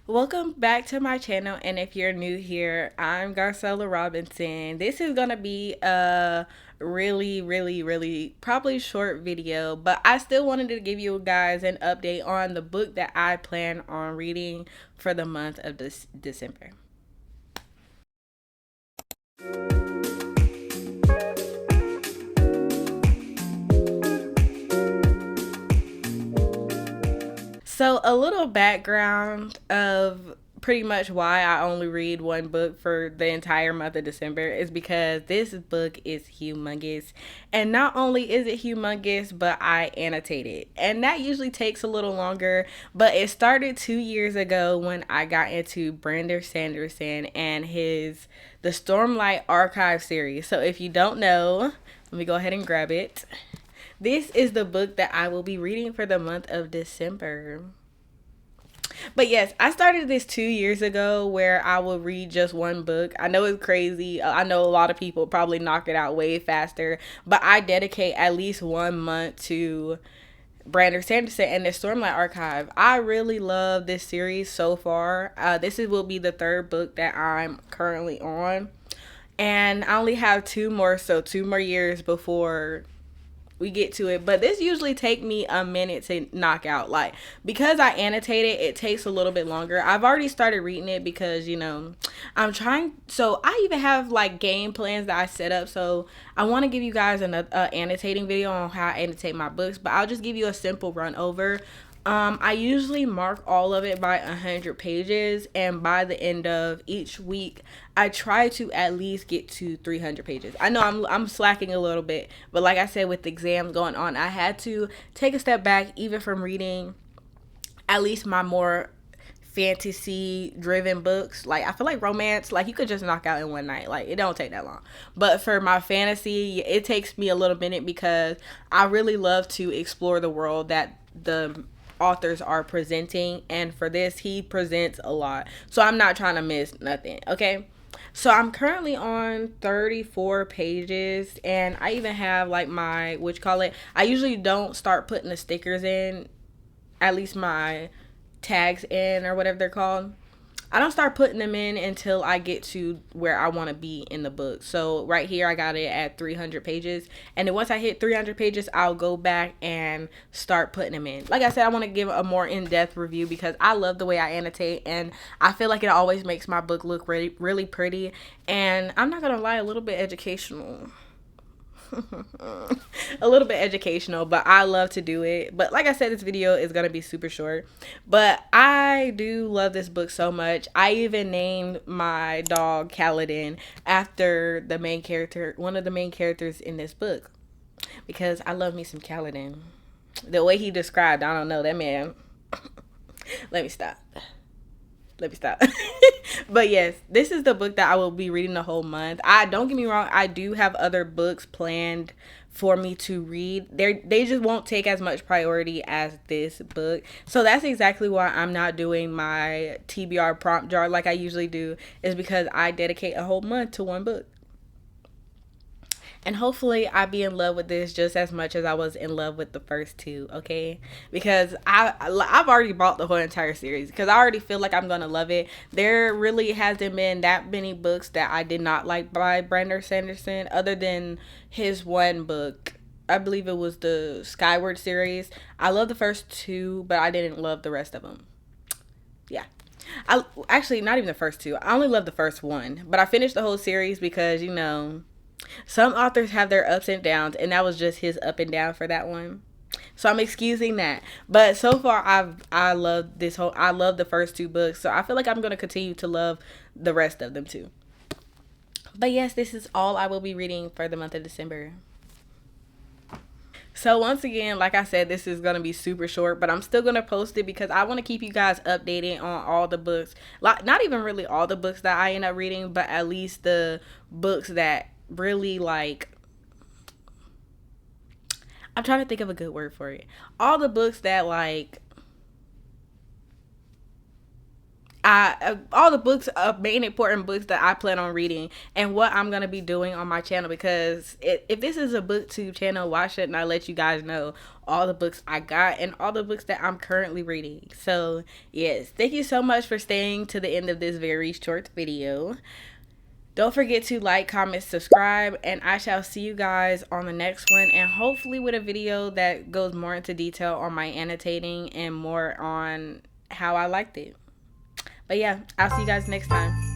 Welcome back to my channel, and if you're new here, I'm Garcella Robinson. This is gonna be a really probably short video, but I still wanted to give you guys an update on the book that I plan on reading for the month of this December. So, a little background of pretty much why I only read one book for the entire month of December is because this book is humongous. And not only is it humongous, but I annotate it. And that usually takes a little longer, but it started 2 years ago when I got into Brandon Sanderson and the Stormlight Archive series. So, if you don't know, let me go ahead and grab it. This is the book that I will be reading for the month of December. But yes, I started this 2 years ago where I will read just one book. I know it's crazy. I know a lot of people probably knock it out way faster, but I dedicate at least 1 month to Brandon Sanderson and the Stormlight Archive. I really love this series so far. Will be the third book that I'm currently on. And I only have two more, so 2 more years before we get to it. But this usually take me a minute to knock out, like, because I annotate it, it takes a little bit longer. I've already started reading it because I'm trying. So I even have like game plans that I set up. So I want to give you guys an annotating video on how I annotate my books, but I'll just give you a simple run over. I usually mark all of it by 100 pages, and by the end of each week, I try to at least get to 300 pages. I know I'm slacking a little bit, but like I said, with exams going on, I had to take a step back, even from reading at least my more fantasy driven books. Like, I feel like romance, like, you could just knock out in one night, like, it don't take that long. But for my fantasy, it takes me a little minute because I really love to explore the world that the authors are presenting, and for this, he presents a lot, so I'm not trying to miss nothing. Okay, so I'm currently on 34 pages, and I even have like my, which call it, I usually don't start putting the stickers in, at least my tags in, or whatever they're called. I don't start putting them in until I get to where I want to be in the book. So right here, I got it at 300 pages. And then once I hit 300 pages, I'll go back and start putting them in. Like I said, I want to give a more in-depth review because I love the way I annotate. And I feel like it always makes my book look really, really pretty. And I'm not going to lie, a little bit educational. A little bit educational, but I love to do it. But like I said, this video is gonna be super short, but I do love this book so much. I even named my dog Kaladin after the main character, one of the main characters in this book, because I love me some Kaladin. The way he described, I don't know, that man. Let me stop. Let me stop. But yes, this is the book that I will be reading the whole month. I don't get me wrong, I do have other books planned for me to read. They just won't take as much priority as this book. So that's exactly why I'm not doing my TBR prompt jar like I usually do, is because I dedicate a whole month to one book. And hopefully I be in love with this just as much as I was in love with the first two, okay? Because I've already bought the whole entire series because I already feel like I'm going to love it. There really hasn't been that many books that I did not like by Brandon Sanderson, other than his one book. I believe it was the Skyward series. I love the first two, but I didn't love the rest of them. Yeah. I actually, not even the first two. I only love the first one, but I finished the whole series because, some authors have their ups and downs, and that was just his up and down for that one. So I'm excusing that. But so far, I love the first two books. So I feel like I'm gonna continue to love the rest of them too. But yes, this is all I will be reading for the month of December. So once again, like I said, this is going to be super short, but I'm still going to post it because I want to keep you guys updated on all the books. Like, not even really all the books that I end up reading, but at least the books that really, like, I'm trying to think of a good word for it. All the books that, like, all the books, main important books that I plan on reading and what I'm gonna be doing on my channel. Because if this is a booktube channel, why shouldn't I let you guys know all the books I got and all the books that I'm currently reading? So yes, thank you so much for staying to the end of this very short video. Don't forget to like, comment, subscribe, and I shall see you guys on the next one, and hopefully with a video that goes more into detail on my annotating and more on how I liked it. But yeah, I'll see you guys next time.